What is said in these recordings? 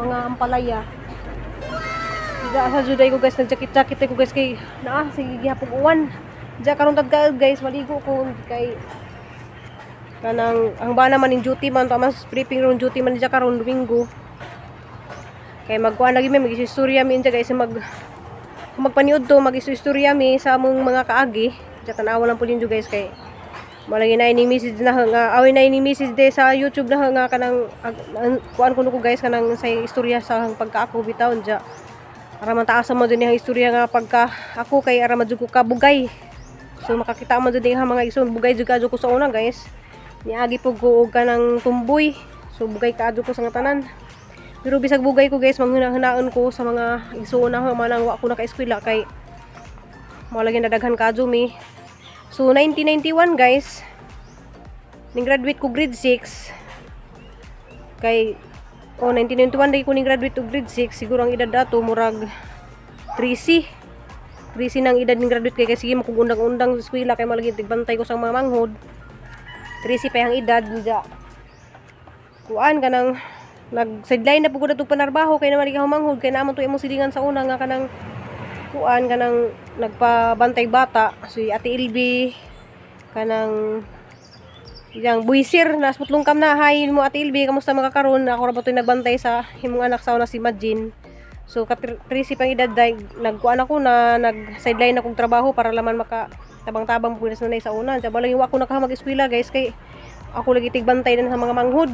mga ampalaya. Diya sa juday ko guys, nagjakit-jakit ko guys kay sige gihapon uwan. Diya karon tagkaad guys, maligo ko kay kanang ang bana man in duty man tamas briefing ron duty man diya karon Domingo. Kay magkuan lagi mi mag-istorya mi diya guys magpaniud to mag-istorya mi sa among mga kaagi. Diya tanawa lang pud guys kay malagi na ini message na nga away na ini message de sa YouTube na nga kanang kuan ko guys kanang sa istorya sa pagkaako bitaw diya. Para man taas mo din yung istorya nga pagka ako kay ara madjud ko ka bugay. So makakita mo din nga mga ison bugay jud kadyo ko sa una guys. Niagi po ko og kanang tumboy. So bugay kadyo ko sa nga tanan. Pero bisag bugay ko guys manghuna-hunaon ko sa mga ison na manang wa ko naka-eskwela kay mao lagi nadaghan kadyo mi. So 1991 guys. Ning graduate ko grade 6. Kay 1991 day ko ning graduate og grade 6, siguro ang edad dato murag 13. 13 nang edad ning graduate kay sige makugundang-undang sa eskwela kay malagi tigbantay ko sa mga manghod. 13 pa ang edad diya. Kuan kanang nag-sideline na pud ko dato panarbaho kay naman ikaw manghod kay naman to imong silingan sa una nga kanang kuan kanang nagpabantay bata si Ate Ilby kanang yang buisir na sputlong kam na hay mo Ate Ilby kamusta mga karon ako ra ba toy nagbantay sa himong anak sa una si Majin. So ka 13 pang edad day nagkuan ako na nag sideline akong trabaho para laman maka tabang-tabang punas na sa una. Diba lang ako nakahamag eskwela guys kay ako lagi tigbantay na sa mga manghod.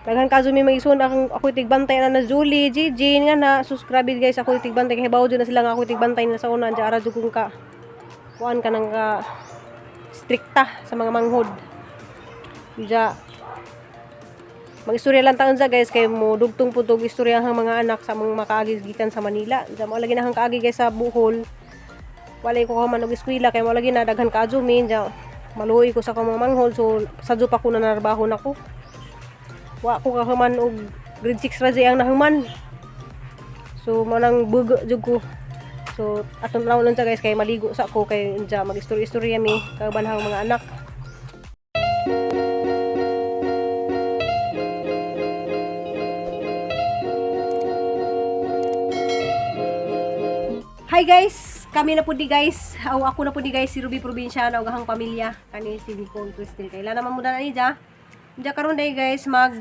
Daghan kaso may mag-ison ako tigbantay na Julie, Gigi nga na subscribe guys ako tigbantay kay bawo na sila nga ako tigbantay na sa una diya ara jud kung ka kuan ka nang ka strikta sa mga manghod. Diya mag-istorya lang taon sa guys kay mo dugtong putog istorya ang mga anak sa mga makaagi gikan sa Manila. Diya mo lagi na hang kaagi guys sa Bohol. Walay ko man og eskwela kay mo lagi na daghan ka adjumin diya. Maluoy ko sa mga manghod so sadyo pa ko na narbaho nako. Wa ko kahuman og grade 6 ra ang nahuman. So manang bugo jud ko. So atong laon lang sa guys kay maligo sa ko kay diya mag-istorya mi kabanhang mga anak. Hi guys, kami na po di guys. Ako na po di guys si Ruby Probinsya na ugahang pamilya kani si Nicole Christine. Kailan naman muna na ni diya. Diya karon day guys mag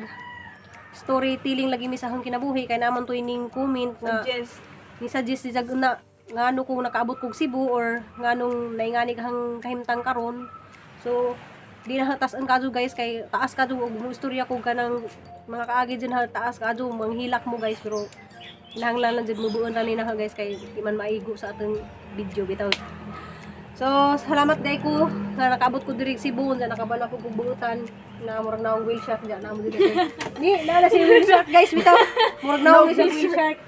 storytelling lagi mi sa akong kinabuhi kay naman to ining comment nga ni suggest di na ngano kung nakaabot kog Cebu or nganong naingani kahang kahimtang karon. So di na taas ang kadyo guys kay taas kadyo og istorya ko kanang mga kaagi din ha taas kadyo manghilak mo guys pero hinahanglan lang jud mubuon ra ni na guys kay di man maigo sa atong video bitaw. So salamat day ko na nakaabot ko diri Cebu na nakabala ko kog buutan na murag naong wheel shark diyan na mo dito. Ni na si wheel shark guys bitaw. Murag naong wheel shark.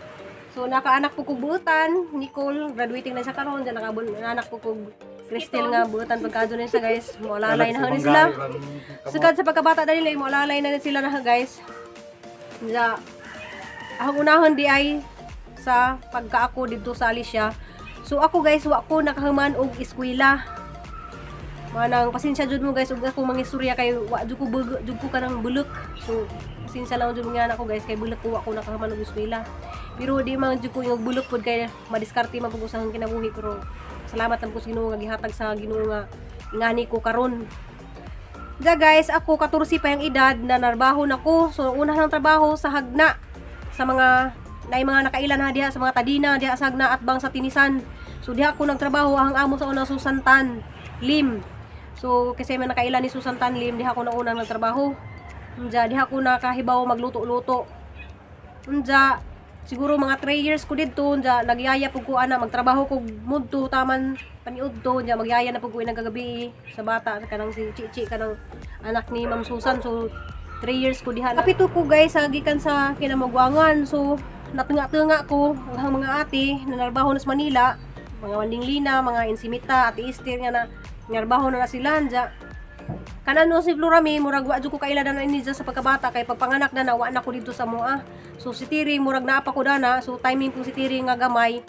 So nakaanak ko kog buutan, Nicole graduating na sa karon diyan anak ko kog Crystal nga buutan pagkadto na siya guys. Molalay na sila. Sugad sa pagkabata dali molalay na sila na guys. Diya ang unahon di ay sa pagkaako dito sa Alicia. So ako guys wa ko nakahuman og eskwela. Manang pasensya jud mo guys ug ako mangistorya kay wa jud ko kanang bulok. So pasensya lang jud nga ako guys kay bulok ko wa ko nakahuman og eskwela. Pero di man jud ko yung bulok pod kay madiskarte man pud sa akong kinabuhi pero salamat lang po sa Ginoo nga gihatag sa Ginoo nga ingani ko karon. Diya guys ako 14 pa yung edad na narbaho nako. So una lang trabaho sa Hagna sa mga mga nakailan na diha sa mga tadina diha sa Hagna at bang sa Tinisan. So diha ako nagtrabaho ang amo sa una Susantan Lim. So kasi man nakailan ni Susantan Lim diha ako na unang nagtrabaho. Diha ako nakahibaw magluto-luto. Siguro mga 3 years ko dito nagyaya pug ko ana magtrabaho ko mudto taman paniudto magyaya na pug ko nagagabi sa bata kanang si Chichi kanang anak ni Ma'am Susan. So 3 years ko diha. Kapito ko guys gikan sa kinamagwangan. So natunga-tunga ko ang mga ate na narbaho na sa Manila, mga Wanding Lina, mga Insimita, Ate Esther nga na narbaho na sila diya. Kanano si Florami murag wa jud ko kailadan na ini sa pagkabata kay pagpanganak na wa na ko dito sa mua. So si Tiri murag naa pa ko dana. So timing ko si Tiri nga gamay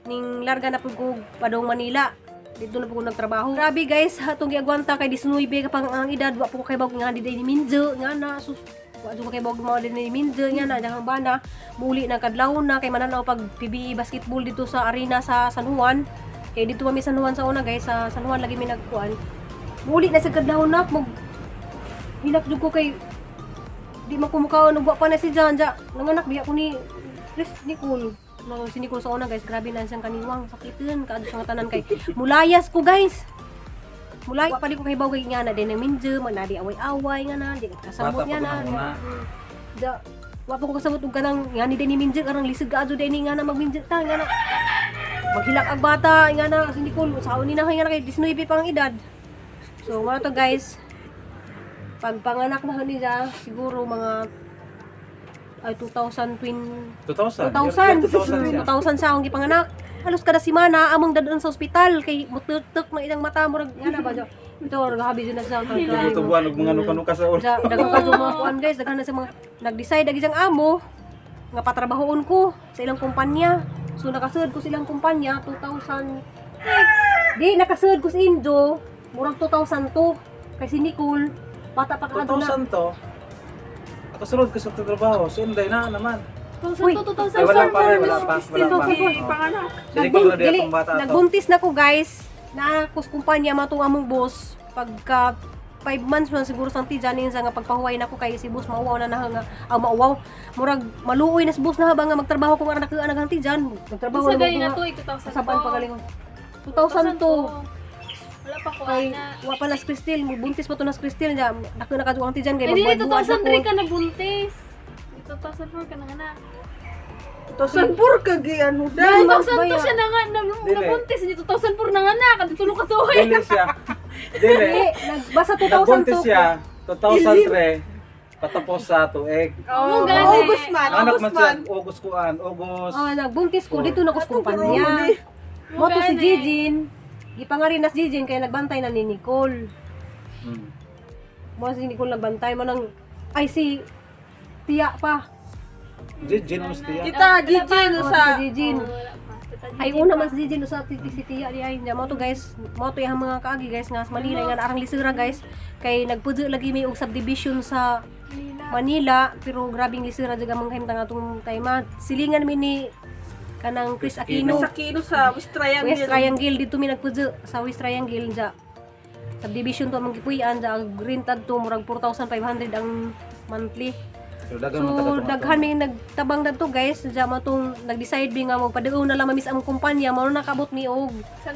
ning larga na pud ko padong Manila. Dito na po ko nagtrabaho. Grabe guys, atong giagwanta kay 19 ka pang ang edad wa po kay bag nga di ni Minjo nga na sus Wa jud kay bawag mo din ni Minje nya na dahang bana. Muli na kadlaw na kay mananaw pag PBE basketball dito sa arena sa San Juan. Kay dito kami San Juan sa una guys, sa San Juan lagi mi nagkuan. Muli na sa kadlaw na mag hinak jud ko kay di makumukaw nagwa pa na si Janja. Nanganak biya ko ni Chris Nicole. Nang si Nicole sa una guys, grabe na siyang kaniwang sakitin kaado sa tanan kay mulayas ko guys. Mulay pa di ko kay bawag nga na din ng Minje, manadi away-away nga na, di kasabot Bata nga pa na. ko na. Da wa pa ko kasabot og kanang nga ni din ni Minje karang lisod kaado din nga na magminje ta nga na. Maghilak ang bata nga na si Nicole sa ni na nga na kay 19 pa ang edad. So mga to guys, pag panganak na niya siguro mga 2020 2,000. 2000 sa akong gipanganak. Halos kada semana among dadon sa ospital kay mutuk-tuk na ilang mata murag ngana ba jo. Ito gabi din na sa Ito buwan og mga nuka-nuka sa ulo. dagang pa mga kuan guys, daghan na sa mga nag-decide agi jang amo nga patrabahoon ko sa ilang kumpanya. So nakasud ko sa ilang kumpanya 2000. Di nakasud ko sa Indo murag 2002 kay si Nicole bata pa kadto na. 2,000 to. Nakasunod ka sa trabaho, si Inday na naman. 2000 Ay, wala pa rin, wala pa. panganak. Sige ko na Dili, itong bata to. nagbuntis na ko guys. Na kus kumpanya matong among boss pagka 5 months man siguro sang tijanin sa nga pagpahuway na ko kay si boss mauwaw na nga mauwaw murag maluoy na si boss na habang nga magtrabaho ko nga anak ang tijan magtrabaho Sa gani na na ko to, 2000 saban pa galing 2002 Wala pa ko kay ana. wa pa nas Cristel buntis pa to nas Cristel ja nakaduang tijan kay Ay, dili, magbuhat-buhat 2003 ka nabuntis. 2004 ka na nga na. 2004 ka gi ano Dahil dahil 2002 siya na nga, nabuntis. Hindi 2004 na nga na. Kaditulong ka to eh. Dili siya. Dili. basta Nagbuntis 2002 siya 2003 patapos sa tuig. Oo, gani. August man, Anak August man siya, man. August kuan, August. nagbuntis ko dito na ko sa Atong kumpanya corona, eh. mo to si Gani. Jijin gipangari nas Jijin kay nagbantay na ni Nicole. Hmm. Mo si Nicole nagbantay mo nang ay si Tia pa. Jin Ostia. Kita Gigi no Oh, sa si Jijin. Wala pa. Tita Ay Gigi una pa. mas Jijin sa si Tia di ay. Mo to guys, mo to yung mga kaagi guys nga Manila nga arang lisura guys kay nagpudyo lagi may og subdivision sa Manila pero grabing lisura jaga mga himtang atong time. Silingan mi ni kanang Chris Aquino. sa kilo sa West Triangle. West Triangle dito mi nagpudyo sa West Triangle ja. Subdivision to among gipuy-an ja rentad to murag 4,500 ang monthly. So dagan So, man taga daghan may nagtabang na to guys. Diyan mo itong nag-decide mi nga magpadaon na lang mamis ang kumpanya. Mao na nakabot mi og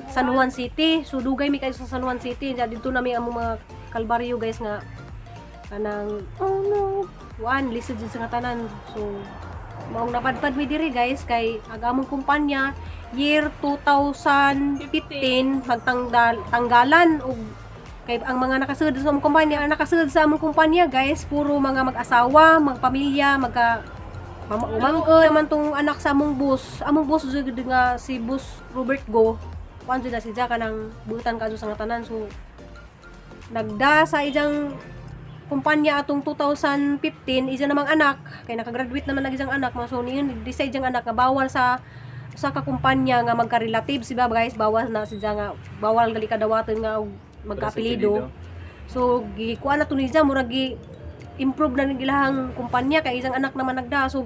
San Juan City. So, dugay mi kayo sa San Juan City. Diyan dito na mi ang mga kalbaryo guys nga kanang oh no. One, lisod dyan sa nga tanan. So, maong napadpad mi diri guys kay agamong kumpanya year 2015 tanggalan og kay ang mga nakasud sa among kumpanya, ang nakasud sa among kumpanya guys, puro mga mag-asawa, magpamilya, umangkon naman tong anak sa among boss. Among boss jud nga si Boss Robert Go. Kuan jud na si Jaka nang butan kadto sa nga tanan. So nagda sa ijang kumpanya atong 2015 ija namang anak kay nakagraduate naman lagi jang anak, so niyon decide jang anak nga bawal sa ka kumpanya nga magka-relative si guys, bawal na si nga bawal gali kadawaton nga magka-apelido. So gikuan na to ni Jam murag improve na nilahang kumpanya kay isang anak naman nagda. So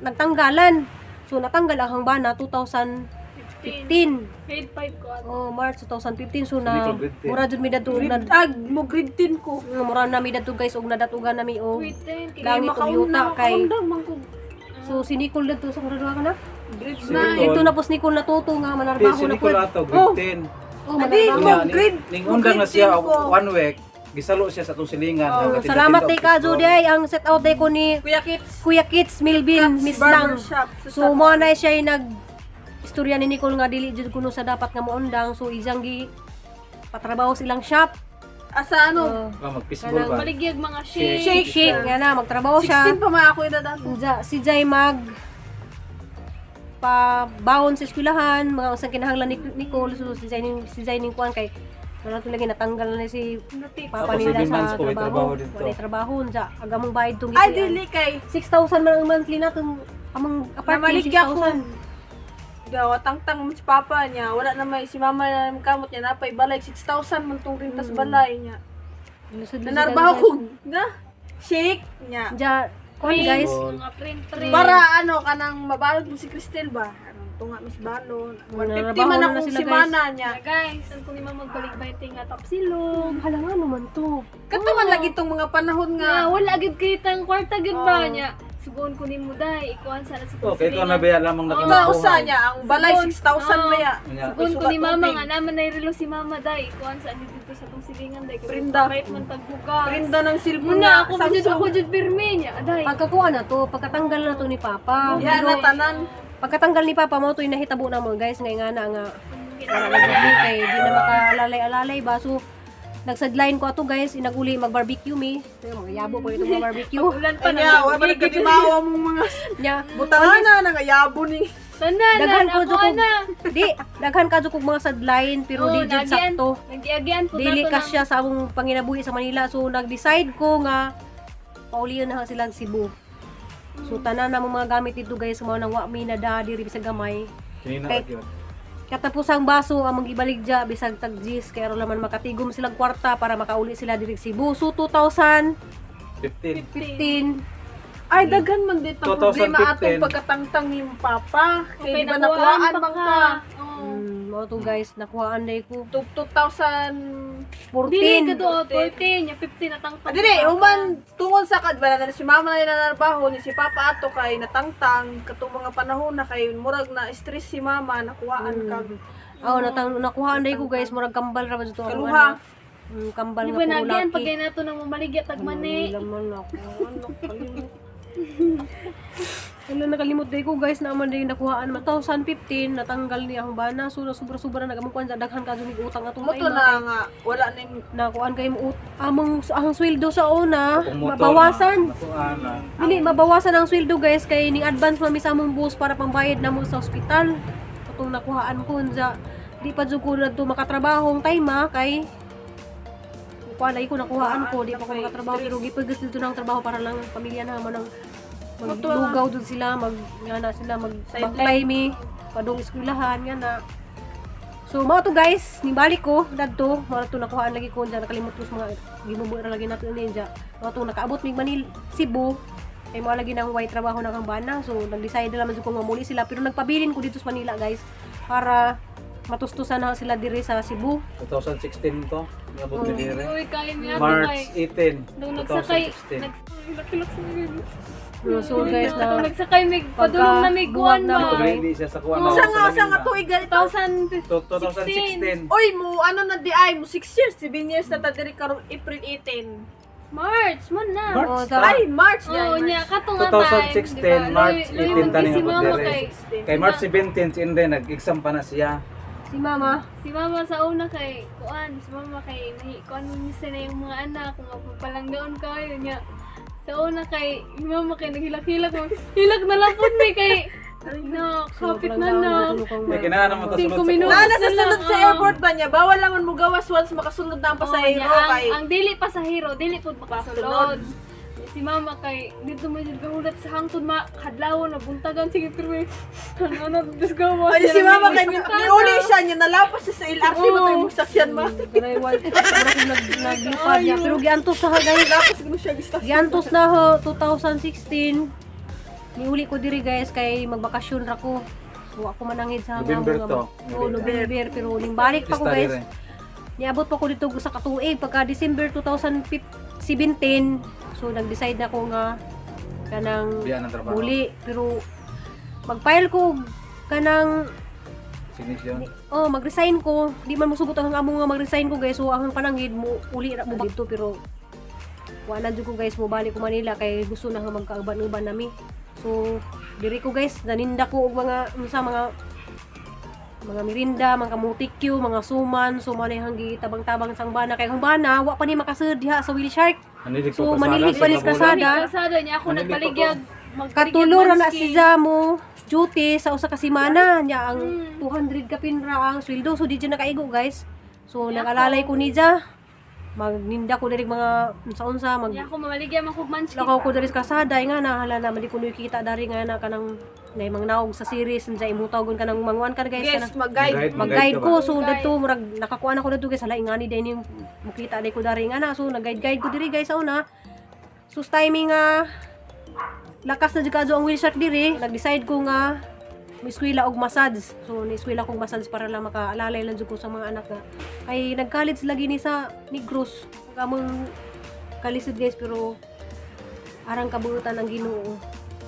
nagtanggalan. So natanggal ang bana 2015. Grade 5 ko. Oh, March 2015 so na Hindi ko grade 10. mura jud mi dadto Mo grade 10 ko. mura na mi dadto guys og nadatugan nami og Grade 10. langit og yuta kay Makaundang man ko. so si Nicole dadto sa graduwa ka na. Grade Si Na Nicole. ito na po si Nicole natuto nga Di manarbaho si na pud. Nicolato grade 10. Oh, Adi, manarbaho. mo Nya, grade. ning mo undang na grade siya 10 ko. one week. Gisalo siya sa atong silingan. Oh, Ang katinda-tinda salamat og kay Kajo pistol. day ang set out day ko ni Kuya Kits. Kuya Kits Milvin Miss Lang. Barbershop. So mo na siya yung istorya ni Nicole nga dili jud kuno sa dapat nga moundang, so ijang gi patrabaho silang shop. Asa ano? Mag-fishball ba? Baligyag mga Shake. shake. Shake nga na magtrabaho siya. 16 pa man ako ida dato. Si Jay mag pa bawon sa eskwelahan, mga usang kinahanglan ni Nicole, so si Jay ning kuan kay wala to lagi natanggal na si papa Tapos nila 7 months sa ko, may trabaho trabaho. dito. Wala trabaho unsa agamong bayad tong Ay gipuy-an. dili kay 6,000 man ang monthly na tong among apartment namaligya ko. 6,000. Daw tangtang mo si papa niya, wala na may si mama na kamot niya napay balay 6,000 man tong rintas balay niya. Lusod-lusod Nanarbaho lang, ko guys. na. shake niya. Ja, kuan guys. Mga print. Para ano kanang mabalot mo si Cristel ba? Anong tunga mis balon. 150 Narabaho man na akong sila, simana niya. Yeah, guys, ang kung naman magbalik ba yung nga tapsilog. Hala nga naman to. Katuman lagi tong mga panahon Nga, nga. wala agad kitang kwarta gid ba niya. Sugon ko nimo dai, ikuan sana sa Okay, ito na ba lamang Ito nakimakuha. usa niya ang balay 6,000 ba ya. Sugon ko ni mama nga naman na relo si mama dai, ikuan sa dito sa tong silingan dai. Prinda. Kahit man tagbugas. Prinda ng cellphone Muna na ako jud pirmi niya. Aday. Pagkakuha na to, pagkatanggal na to ni Papa. Yan na tanan. Pagkatanggal ni Papa mo to nahitabo na mo guys, ngay nga na nga wala nagbi kay di na makalalay-alalay ba. So nagsadline ko ato guys, inaguli mag-barbecue mi. Pero mga yabo ko ito mga barbecue. Ulan pa Kanya, na. wala ba nagkadimawa mong mga Nya, butangan na nangayabo ni. daghan ko Tanan ako jud na. di, daghan ka jud kog mga sadline pero di jud sakto. Nagiagian po Dili nato kasya sa among panginabuhi sa Manila. So nag-decide ko nga pauliyon na silang Cebu. So tanan na mga gamit dito guys, mo nang wa mi na da diri sa gamay. Kinina Kay- ka yun. Katapusang baso ang magibaligja bisag tag Gis kay aron laman makatigom silang kwarta para makauli sila diri sa Cebu. So 2015 15. Ay, daghan man dito ang problema 2015. atong pagkatangtang ni Papa. Kaya di Okay, ba nakuhaan nakuhaan pa man ka. ka? Oo. mo to guys nakuhaan day ko 2014. 14 ka 14. do, 14, yung 15 na tangtang. Dili, human tungod sa kadbala na si mama na nanarbaho ni si Papa ato kay natangtang katong mga panahon na kay murag na stress si mama nakuhaan kag Oh, nakuhaan day ko guys, murag kambal ra ba dito ang kaluha. kambal Di nga ba puro nagyan laki. pag kaya nato nang mamaligya tagmani. Laman ako. Ano kalimut. Ano nakalimot day ko guys na man day nakuhaan 2015 natanggal ni ang bana so sobra-sobra na nagamong kuan sa daghan ka jud utang atong Moto na nga wala ning nakuan kay mo among ang sweldo sa una Kung motor mabawasan. na, nakuhaan na. Dili mabawasan ang sweldo guys kay ning advance mami sa among bus para pambayad namo sa ospital. Katong nakuhaan ko sa di pa jud ko nadto makatrabahong time kay kuan ay ko nakuhaan ko di pa ko makatrabaho pero gipagas dito ng trabaho para lang ang pamilya na mo nang maglugaw dun sila magbaklay mi padung eskwelahan nga na. So mao to guys nibalik ko dadto mao to nakuhaan lagi ko diyan nakalimot ko sa mga gimubo ra lagi nato ninja mao to nakaabot mig Manila Cebu ay mo lagi nang white trabaho na kang bana so nag-decide na naman ko nga muli sila pero nagpabilin ko dito sa Manila guys para matustusan na sila diri sa Cebu. 2016 to. Nabot ni dire. Uy, kaya niya March 18, Nung nagsakay, 2016. naglakilak sa mga So guys Nung na nagsakay, may padulong na may buwag kuwan na ba? mga- Hindi siya sa kuha na. sa nga tuig ganito. 2015. 2016. Oy mo ano na di ay mo 6 years, 7 years na ta diri karong April 18. March, man na. March. Oh, ta- Ay March Oo, na. niya, katong nga 2016, time, March Loy 18 tani si nga mama dire. kay, Kay March 17 si Inday nag-exam pa na siya. si mama si mama sa una kay, kuan, si mama kay, kuan mo niya na yung mga anak, kung papalanggaon kayo niya. Sa una kay, yung mama kay naghilak-hilak mo, hilak na lang po may kay, na, kapit na na. May kinahanglan naman ta 5 sunod sa minutos. kuha. Na sa sunod sa airport ba niya? Bawal naman mo gawas once makasunod na ang pasahero kay ang dili pasahero, dili po makasulod. Si mama kay dito mo jud gahulat sa hangtod kadlawon na buntagan sige pero ano Diyos ko mo. Ay si mama kay niuli siya niya nalapas siya sa LRT mo tayo magsakyan ma. Pero naglipad niya pero giantos na ha guys. Lapas gano siya gista. Giantos na ho 2016. Niuli ko diri guys kay magbakasyon ra ko. Wa ko manangid sa November mga- to. Oo, November pero ning balik pa ko Pista guys. dire. Niabot pa ko dito sa katuig pagka December 2017. So nag-decide na ko nga kanang Biyan ang trabaho. muli pero mag-file ko kanang Signisyon. mag-resign ko. Di man musugot ang amo nga mag-resign ko guys. So ang panangid mo uli ra mo dito pero wala jud ko guys mo balik ko Manila kay gusto na nga magkauban-uban nami. So diri ko guys naninda ko og mga mga mirinda, mga kamutikyo, mga suman, so manay hanggi tabang-tabang sang bana kay ang bana wa pa ni makasud diha sa Wheel Shark. Manilig So, pa manilig pa ni sa kasada. Kasada niya ako Manilig pa nagbaligyan. Katulo ra na si Zamo duty sa usa ka semana niya ang 200 ka pinra ang sweldo so di dyan nakaigo guys. So nag-alalay ko ni Ja. Magninda ko diri mga unsa-unsa mag Niya ako mamaligyan man kog munchkin. lakaw ko diri sa kasada nga na hala na mali ko nakita dari nga na kanang nay mga naog sa series sa imutagon kanang manguan ka guys Yes, kanang mag-guide. mag-guide ka ko ba? so dadto murag nakakuha na ko dadto guys hala ingani din yung makita day ko dari nga na so nag-guide ko diri guys sa una sus timing nga lakas na jud kadto ang wheel shark diri, nag-decide ko nga eskwela og massage. So ni eskwela kong massage para lang makaalalay lang jud ko sa mga anak nga ay nag-college lagi ni sa Negros. Kamong kalisod guys, pero arang kabuutan ang Ginoo.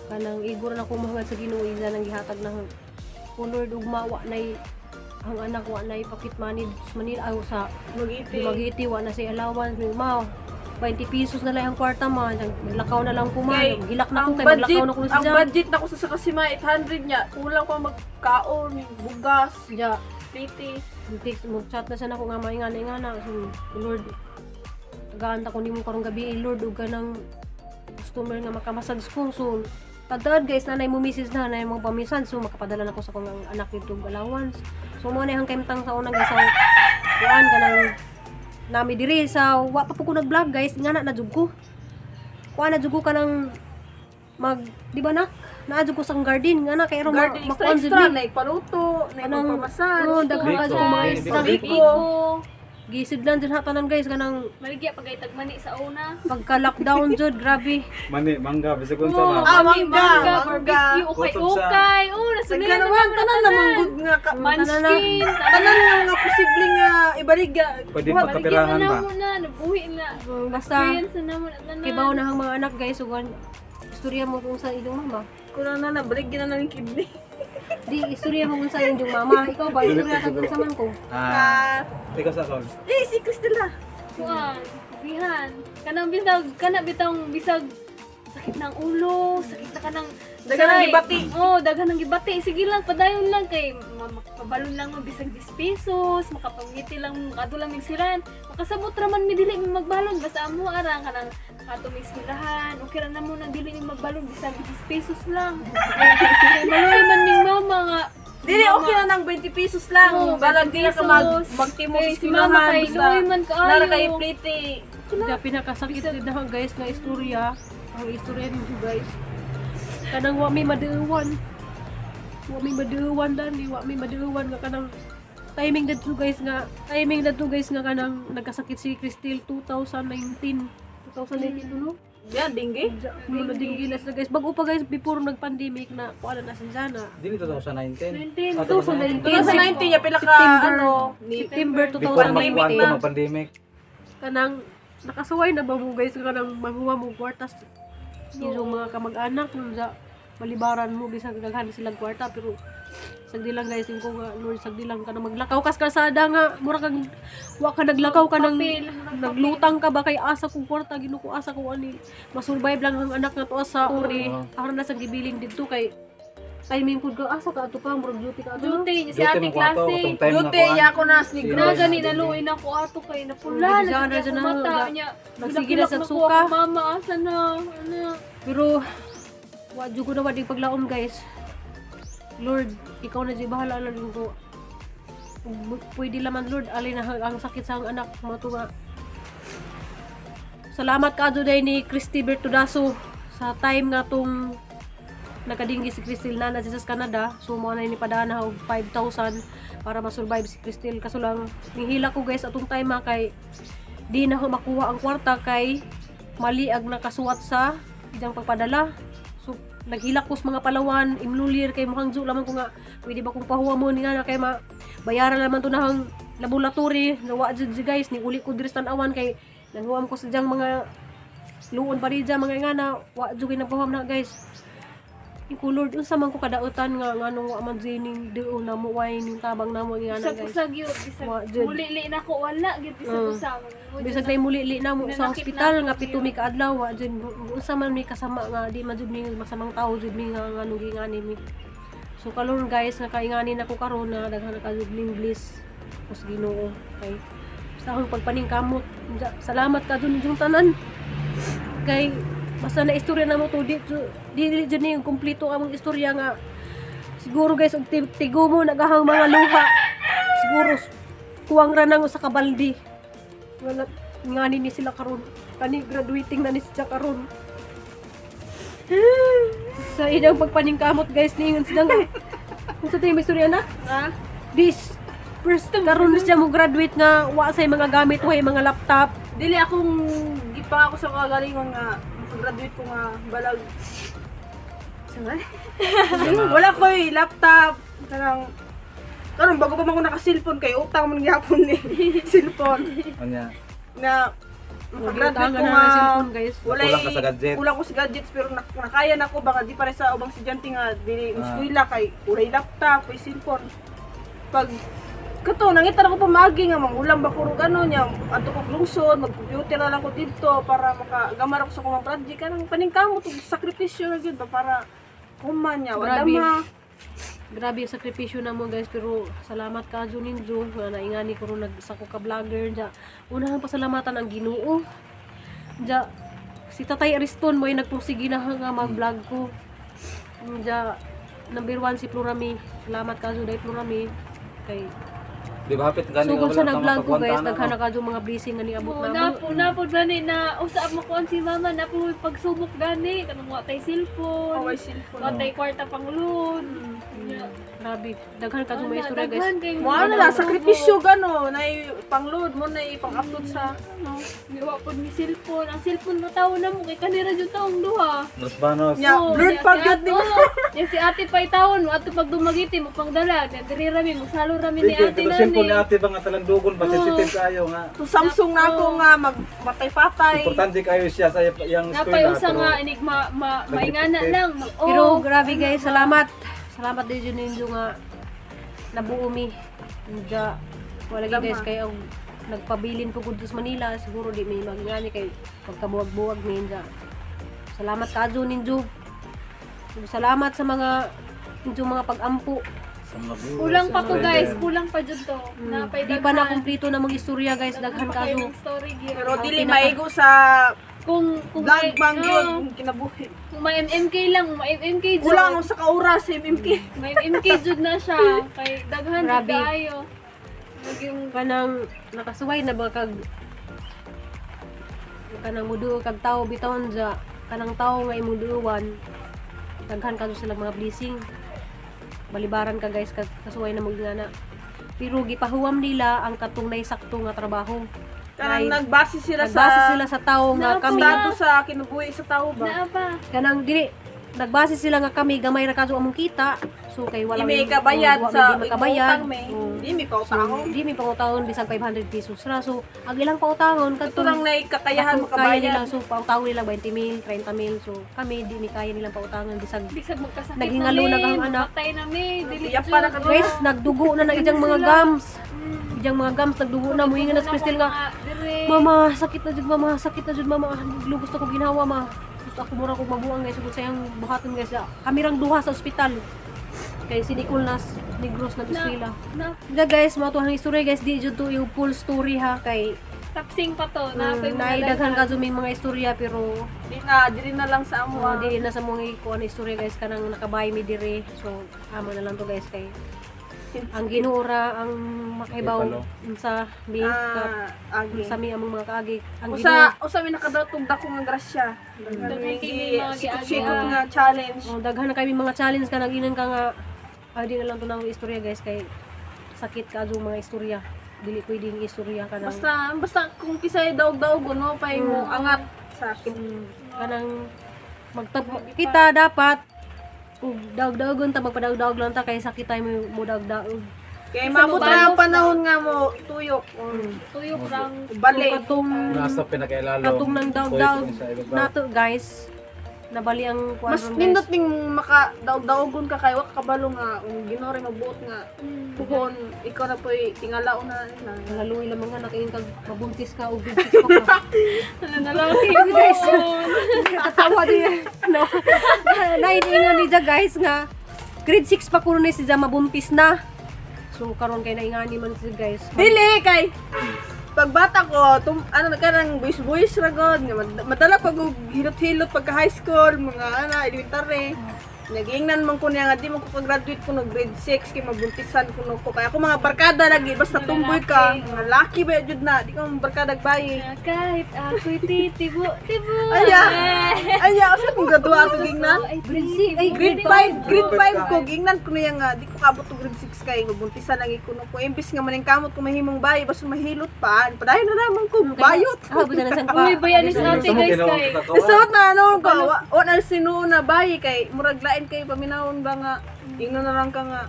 Kanang igor na kumahangad sa Ginoo ila nang gihatag na oh Lord ugma wa nay ang anak wa nay pocket money Manila aw sa magiti wa na say allowance ni ma 20 pesos na lang ang kwarta man, naglakaw na lang ko man, Kay, hilak na ko ang kay budget, naglakaw na ko ang sa budget na ko sa Sakasima 800 niya. Kulang pa magkaon, bugas, ja piti. text mo chat na siya nako nga maingana so Lord tagaanta ko nimo karong gabi Lord ug kanang customer nga makamassage ko so tadad guys nanay mo message na nanay mo pamisan so makapadala na ko sa kong anak nito allowance so mo na hang kaimtang sa unang guys kuan kanang nami diri sa wa pa po ko nag-vlog guys nga na jud ko kuan na jud ko kanang mag di ba nak naa jud ko sa garden nga na kay ro Garden makuan jud extra, ni paluto, Anong- nagpapamassage. oh, daghan ka Biko. sa mga Biko. extra Biko. gisidlan jud hatanan guys kanang Maligya pagay tagmani sa una. pagka-lockdown jud grabe Mani, mangga, bisag unsa Oh, na. Ah, mangga, mangga. barbecue, Kutog sa- ukay-ukay. Oh, nasa Nagkanawan, tanan namang good nga ka. Munchkin, Tanan nga nga posibleng nga ibaliga. Pwede Wa- pagkapirahan ba? na, nabuhi na. basta Experience na naman at nanan. kibaw na ang mga anak guys ug istorya mo kung sa inyong mama Kulang na nabaligyan na ng kidney. di istorya mo kung sa inyong mama ikaw ba istorya ka kung sa man ko Ah, ikaw sa kon. Si Cristela. Kuan, bihan. Kanang bisag, kana bitang bisag sakit ng ulo, sakit na kanang Daghan ng say. gibati. Oh, daghan ng gibati. Sige lang, padayon lang kay makabalon lang mo bisag 10 pesos, makapangiti lang ato lang migsiran. Makasabot ra man mi dili mi magbalon basta amo arang kanang ato migsilahan. Okay ra na mo nang dili mi magbalon bisag 10 pesos lang. Kay maloy man ning mama nga Dili okay na ng 20 pesos lang. Oo, Balag di na ka 20 pesos. magtimo sa Eh, si mama eskwelahan. kay Basta luoy man kaayo. nara kay pliti. Kaya pinakasakit din na guys na istorya ang istorya ninyo guys kanang wa may maduwan dani wa may maduwan nga kanang timing dadto guys nga kanang nagkasakit si Cristel 2019 no? Yan, dinggi. Mula din gilas na guys. Bago pa guys, before nag-pandemic na kuala na sinjana. Dili 2019. 19. 2019 ya pila ka September. ano ni September Before magkuhan 2020. ko ng pandemic. Kanang nakasuway na ba mo guys kanang mahuwa mo kwartas yung mga kamag-anak yung sa malibaran mo bisag daghan sila kwarta pero sagdi lang guys ko nga Lord sagdi lang ka na maglakaw kas kalsada nga mura kang wa ka naglakaw ka nang naglutang ka ba kay asa kong kwarta ginuko asa ko ani masurvive lang ang anak nga to sa uri aron na sa gibiling didto kay timing pud ka asa ka ato pa murag duty ka ato no? Duty, si Duty ate mo ko ato, klase. itong time na Dute kuhan. ya ako na Si snigro. Na Rose. gani naluoy na ko ato kay napula Oh, na dyan sa na, mata dyan na. niya. Nagsige na sa Hilak-hilak suka. ako, mama asa na. Ano? Pero wa jud ko na wadi paglaom guys. Lord, ikaw na di bahala lang ko. Pwede laman Lord, alin na ang sakit sa ang anak mo to nga. Salamat ka day ni Christy Bertudaso sa time nga tong nakadinggi si Cristel na sa Canada. So mo na ni padana og 5,000 para ma-survive si Cristel kaso lang nihila ko guys atong time ha, kay di na ko makuha ang kwarta kay mali ag nakasuwat sa ijang pagpadala. So naghilak ko sa mga Palawan, imlulir kay mukhang zo lamang ko nga pwede ba kong pahuwa mo ni nga kay bayaran naman to nahang laboratory nawa jud guys ni uli ko diri sa tan-awan kay nanguam ko sa diyang mga luon pa rin dyan, mga nga na wa jud kay nagpahuam na guys. Iko Lord unsa man ko kadautan nga nganong wa man jining deo na mo way ning tabang namo nga na guys. Bisag-usag yun. Bisag Wa, Jud. muli-li na ko. Wala. Gid bisag-usag. Bisag nay muli na mo sa Nanakit ospital na nga ako pito mi kaadlaw wa jud unsa man mi kasama nga di man jud mi masamang tao jud mi nga nganong gingani mi. So kalon guys nakaingani na ko karon na daghan na kajud ning bliss kus Ginoo kay sa akong pagpaningkamot. Salamat ka jud yung tanan. Kay basta na istorya na mo to di jud ni yung kumpleto among istorya nga siguro guys og tigo mo nagahang mga luha siguro kuwang ra nang sa kabaldi wala ngani ni sila karon kani graduating na ni siya karon sa ilang pagpaningkamot guys ningon sila nga unsa tay istorya na Ha? this first karon siya mo graduate nga wa say mga gamit way mga laptop Dili akong gipa ako sa kagalingon nga graduate ko nga balag. Saan? Wala ko laptop. Karon bago pa man ko naka-cellphone kay utang man gyapon ni cellphone. Anya. Na Mag-utang graduate ka ko na nga ng cellphone, guys. Kulang ka sa gadget. Kulang ko sa gadgets pero nakaya na ko baka di pare sa ubang estudyante nga dili eskwela kay ulay laptop, kay cellphone. Pag kato nangita na ko pamagi nga mangulam ba ko ano nya adto ko lungsod mag-computer na lang ko dito para makagamar ako sa kumang project kanang paningkamot ug sakripisyo na gyud ba para kuman nya wala Grabe. ma Grabe yung sakripisyo na mo guys, pero salamat ka Ninjo nga naingani ko ron nagsako ka vlogger dya. Unahang pasalamatan ang Ginoo. Dya si Tatay Ariston mo ay nagpursige na nga mag-vlog ko. Dya number 1 si Florami. Salamat ka Day Florami kay Di ba hapit gani sugod sa wala nag-vlog ko guys, mapagwantanan, naghana ka mga blessing nga niabot Oo, namo. napo gani na usap mo kuan si mama na po pagsubok gani kanang wa tay cellphone. away cellphone. Wa tay kwarta pang loan. Grabe, daghan ka mga istorya guys. Mo ano lang sakripisyo gano nay pang-load mo nay pang-upload sa ano. Di wa pod ni cellphone. Ang cellphone mo tawo na mo kay kanira jud taong duha. Nos banos. Nya Oo, blurred ya pa si gyud Ate- ni. oo, ya si ate pa'y tawon mo ato pag dumagiti mo pang dala. Diri rami mo salo rami ni ate Pero simple ni nani. ate ba nga talang dugon ba sensitive kayo nga. To Samsung na ako nga magmatay-patay. Importante kayo siya sa iyang Napay eskwela. usa nga inig maingana lang. Pero grabe guys, salamat. Salamat din Ninjo nga nabuo mi. Dya wala gyud guys kay ang nagpabilin po gud sa Manila, siguro di may magngani kay pagkabuwag-buwag mi dya. Salamat ka Ninjo. Salamat sa mga mga pag-ampo. Sa mga viewers, Kulang pa sa to mga guys, rider. kulang pa jud to. Napay Di pa na kumpleto na mga istorya guys, daghan ka story gyud. Pero Ang dili pinaka- maigo sa Kung vlog bang oo, yun kinabuhi. kung may MMK lang, may MMK jud. Kulang ako sa kaoras sa MMK. May MMK jud na siya. Kay daghan jud Grabe. kaayo. Yung kanang nakasuway na ba kag kanang muduo kag tao bitawan dya kanang tao nga imuduwan daghan ka sila mga blessing balibaran ka guys kag kasuway na magingana pero gipahuwam nila ang katong naisakto nga trabaho Kanang Ay, nagbase sila nagbase sa sila sa tao nga Naku, kami status sa kinabuhi sa tao ba. naa pa. kanang dili nagbase sila nga kami gamay ra kadto among kita so kay wala Di may kabayad sa di makabayad utang may. Oo. Di may pautangon. di mi pangutahon bisag 500 pesos ra so ang ilang pautangon Ito lang na kakayahan kaya nila makabayad. so pautang nila 20,000, 30,000 so kami di mi kaya nilang pautangan bisag Bisag magkasakit Naghingalo na kang namin, anak. Patay nami, dili Tiyak jud. pa na ka- guys nagdugo na ijang mga gums ijang mga gums nagdugo na muingon na sa Crystal nga Dire. mama sakit na jud mama sakit na jud mama lugos na ko ginawa ma sus ako mura ko mabuang guys sugod sayang buhaton guys kami rang duha sa ospital kay si Nicolas Negros nag-eskwela Na, guys mga tuhang istorya guys di jud to yung full story ha kay tapsing pa to. Napay mga naidaghan daghan. ka jud may mga istorya pero Di na lang sa amo. di na sa mga kuan istorya guys kanang nakabay mi dire so amo na lang to guys kay ang Ginoo ra ang makibaw Ipalo. sa mi agi. sa mi among mga kaagi ang Ginoo Usa mi nakadaotog dako nga grasya. Daghan kay mga Sikot-sikot giagi. nga challenge. daghan na kami mga challenge kanang inan ka nga di na lang to nang istorya guys kay sakit ka adto mga istorya dili pwedeng istorya kanang Basta kung kisay daog-daog no pay mo angat sa akin. kanang kita dapat ug daog-daogon ta magpadaog-daog lang ta kay sakit tayo mo daog-daog Kay maabot na ang panahon nga mo tuyok. Tuyok rang Balik. katong Nasa pinakailalo. katong nang daog-daog Pwede sa ibabaw. nato guys nabali ang kuan Mas ron, nindot guys ning makadaog-daogon ka kay wa ka kabalo nga ginore mabuot nga puhon ikaw na po'y tingalaw na laluy lamang nga nakain kag mabuntis ka ug buntis pa ka nalalaki guys tatawa din no naiingon ni Jack guys nga grade 6 pa kuno ni si Jack mabuntis na so karon kay naingani man si guys dili kay pagbata ko ano nagkarang buwis ra god nga madala pag og hilot-hilot pagka high school mga elementary Nagingnan man ko niya nga di mo ko ka-graduate ko no grade 6 kay mabuntisan ko no ko kaya ako mga barkada lagi basta tumboy ka mga laki ba jud na di ka mga barkada bayi. Kahit ako'y titibo. Aya asa kung graduate ko gingnan? Grade 6, ay Grade 5 ko gingnan ko niya nga di ko kabot to grade 6 kay mabuntisan lagi ko no ko imbis nga maning kamot ko mahimong bayi basta mahilot pa padayon na naman ko bayot. Ah, buta na sang Uy, bayan ni sa ate guys kay. Isot na ano ko wa na sino na bayi kay murag lain kay paminawon ba nga ingnon na lang ka nga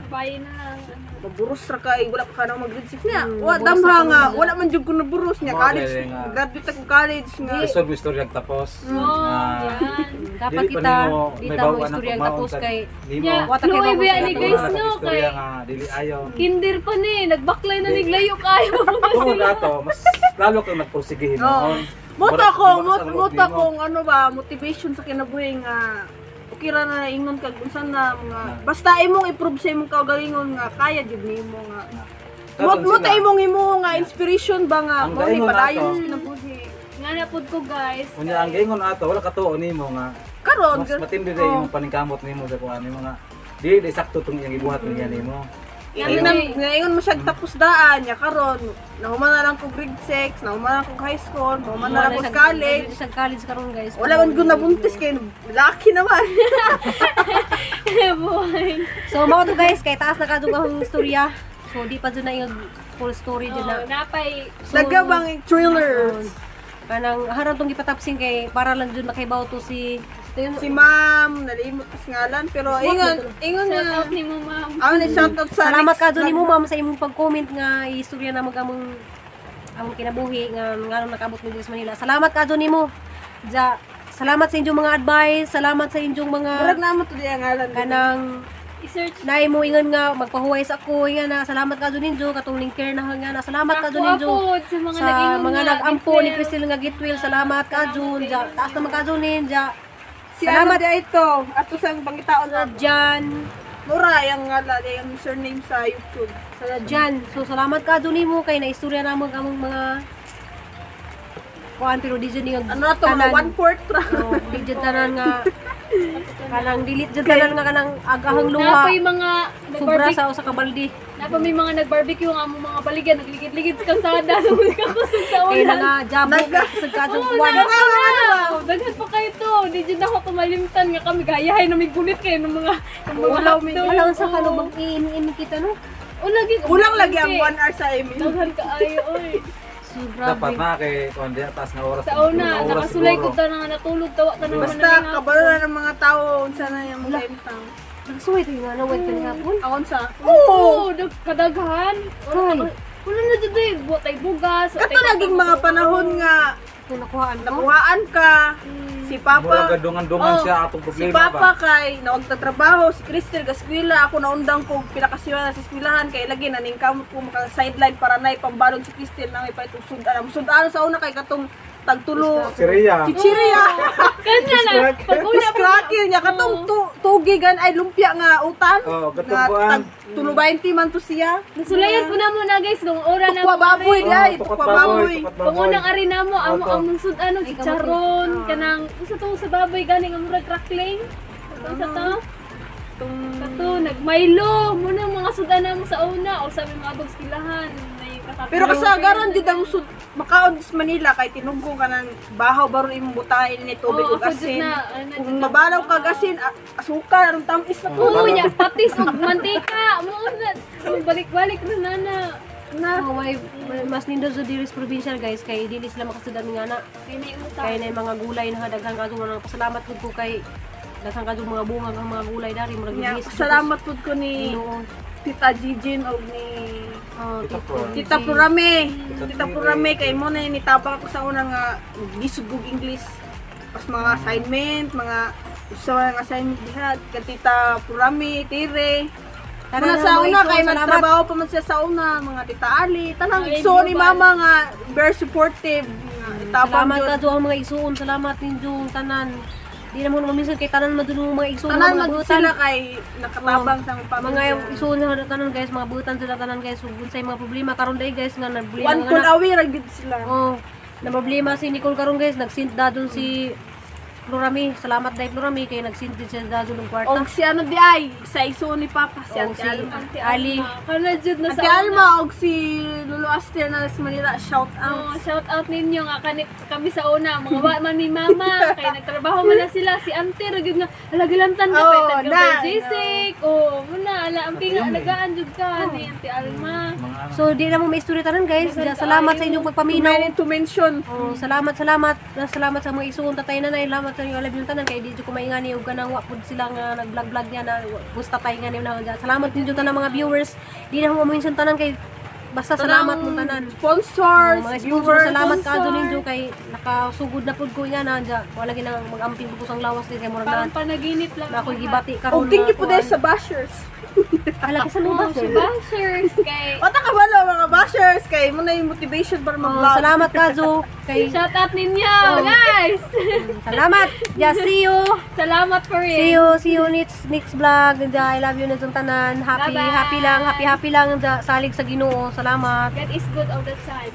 Bayan na lang. maburos ra kay wala pa ka na mag grade 6 niya. Wa damha nga wala man jud ko naburos niya Mo, college. dili nga. Graduate ako college nga. Isod mo istorya tapos. Oh, yan. dapat Dili pa kita nimo dita may mo bawaan istorya ang tapos pagmaon kay Nimo. Yeah. Wata kay Luoy babos ba na ni to. guys no kay. Istorya nga dili ayo. Kinder pa ni, nagbaklay na niglayo kayo. Kung dato mas lalo kang nagpursige noon. Moto Murag- ko, murag sa loob moto nimo. kong ano ba, motivation sa kinabuhi nga okay ra na ingon kag unsan na mga basta imong i-prove sa imong kaugalingon nga kaya jud nimo nga. Karon Mo sila, imong nga inspiration ba nga Ang mo ni gaingon padayon nato. sa kinabuhi. Nga na pud ko guys. Unya ang gingon ato wala ka tuo nimo nga Karon mas matindi na imong paningkamot nimo sa kuan nimo nga di sakto tong iyang ibuhat niya nimo. Ngayon mo siya tapos daan niya karon nahuman na lang ko grade 6, nahuman na lang ko high school, nahuman na lang ko college. Sa college karon guys. Wala man ko nabuntis kay laki naman. Buhay. So mao to guys kay taas na kadug ang istorya. So di pa dyan na yung full story dyan na. Oh, napay. Nagabang thriller. Kanang harang tong gipatapsing kay para lang dyan makahibaw to si Si ma'am, nalimot kas ngalan pero ingon Shout niya. out ni mo ma'am. Ako na shoutout sa Salamat next ka dyan vlog. mo ma'am sa imong pag-comment nga istorya na among kinabuhi nga nganong nakabot mo dito sa Manila. Salamat ka dyan mo. Salamat sa inyong mga advice, salamat sa inyong mga Murag naman to diya ngalan. kanang I-search. naay mo ingon nga magpahuway sa ako nga na salamat ka dyan ninyo katong lingker na nga na salamat ka dyan ninyo. Apod sa mga Sa nag-ingon mga nga, nag-ampo ni Gitwell. Crystal nga Gitwell, salamat ka dyan. Taas naman ka dyan ninja. Si ano dia ito, ato sang pangitaon Sa na dyan. Mura yang ngalan yung username sa YouTube. Sa dyan. So, salamat ka dyan mo kay naistorya na among mga kuan pero di dyan yung Ano na to, mga 1/4 ra. No, di dyan tanan nga kanang dilit dyan tanan nga kanang agahang luha. Napay mga Sobra nag-barbecue. sa kabaldi. Napay may mga nag-barbecue nga among mga baligyan, nagligid-ligid sa kalsada sa mga kakusog sa Kaya na ulan. nga jabog sa kadong Oo, kuwan. wow! Daghan pa kayo to. Di dyan ako tumalimtan nga kami. Gayahay na may gulit kayo ng mga Ulaw, may hotdog. Walang sa Oo. kanong ini kita no. Lagi. Kulang lagi ang 1 hour sa email. Daghan ka ayo, oy. So, Dapat grabe. na kay kuan diya taas nga oras. Sa una, Oras nakasulay ko siguro. ta nga natulog tawa ka naman Basta kabalo na ng mga tao unsa na yung mga imtang. Nagsuway tayo nga na wait ka nga po. Akon sa. Oo, kadaghan. Ay. Wala na dyan din. Buwatay bugas. Kato naging mga panahon nga Kung nakuhaan ko. nakuhaan ka. Si Mura Papa gadungan-dungan Oh, siya atong si problema Papa ba. kay nawagtatrabaho, si Crystal gaskwila, ako naundang ko pinakasiwa sa eskwelahan kay lagi naning kamot ko maka sideline para nay pambalon si Crystal na may paitusun. Sudan sa una kay katong tagtulo. Siriya. Chichiriya. Kanya na. Pag una po. Cracker niya katong tugigan ay lumpia nga utan. Oh, Nga katong buwan. tulo 20 man to siya. Nasulayan po na muna guys. Nung ora na. Tukwa baboy di ay, tukot tukwa baboy. Kung unang arena mo, amo Oto. among sud ano chicharon kanang usa to sa baboy ganing ang murag crackling. Sa to. Kato nagmaylo mo na mga sudan mo sa una o sa mga abog skilahan. May katapos. Pero kasagaran jud ang sud makaon sa Manila kay tinugong ka ng bahaw baron imong butahin ni tubig ug asin. Kung mabalaw ka asin, asukar ang tamis na po. Oo, nya patis ug mantika. Mo na balik-balik na nana. Na may mas nindot sa Diris provincial guys kay dili sila makasudan nga na. Kini utang. Kay na mga gulay na daghan kadto mga pasalamat pud ko kay daghan kadto mga bunga ng mga gulay dari murag Nya, bilis. salamat pud ko ni Ginoo. Tita Jijin o ni Tita Pro. Tita Purame. Tita Purame kay mo na nitabang ako sa una nga gisug og English. Pas mga assignment, mga usa nga assignment diha kay Tita Purame, Tire. Muna sa una kay magtrabaho pa man siya sa una, mga Tita Ali, tanang Ay, igso ni global. mama nga very supportive. Nga, itabang Salamat yun. ka ang mga igsoon, salamat ninyo tanan. Di na mo maminsan kay tanan madulong mga igsoon Tanan mga man butan. sila kay nakatabang sa mga Mga pamilya. igsoon na tanan guys, mga butan sila tanan guys. Ug unsay mga problema karon day guys nga nablima One nga cool na. away ra gid sila. Oh, na problema si Nicole karon guys, nagsint da dun si Florami. Salamat dai Florami kay nagsinti siya dado ng kwarta. Og si ano di ay, sa iso ni Papa, si Og Ate si Alma. Ali. Kana jud na Ate sa Alma og si Lolo Aster na sa Manila, shout Oh, out. shout out ninyo nga kami sa una mga wa man ni mama kay nagtrabaho man na sila si Auntie ra gyud nga alagilantan ka Oh, kay taga na, Basic. Oh, muna ala ang pinga alagaan jud ka ni Auntie Alma. Mga ano. So di na mo may istorya tanan guys. Salamat sa inyong pagpaminaw. Meron to mention. Oh, salamat sa mga isuon tatay nanay. Salamat sa inyong alab yung tanan kay di ko maingani og kanang wa pud sila nga nag-vlog niya na gusto tay nga na. Salamat din tanan mga viewers. Di na mo mention tanan kay basta salamat mo tanan. Sponsors, Mga sponsor, salamat ka doon ninyo kay nakasugod na pud ko niya na dya. Wala ginang mag-amping ko sang lawas din kay murag Parang na panaginip lang. ako gibati Og karon. thank you po dahil sa bashers. Ala kasi mo Oh, si Bashers kay Wata ka balo mga bashers kay mo na yung motivation para mag-vlog. salamat Kazo kay shout out ninyo, guys. salamat. Yeah, see you. Salamat for See it. you next vlog. Dya, I love you na itong tanan. Bye-bye. Happy lang dya, salig sa Ginoo. Salamat. God is good all the time.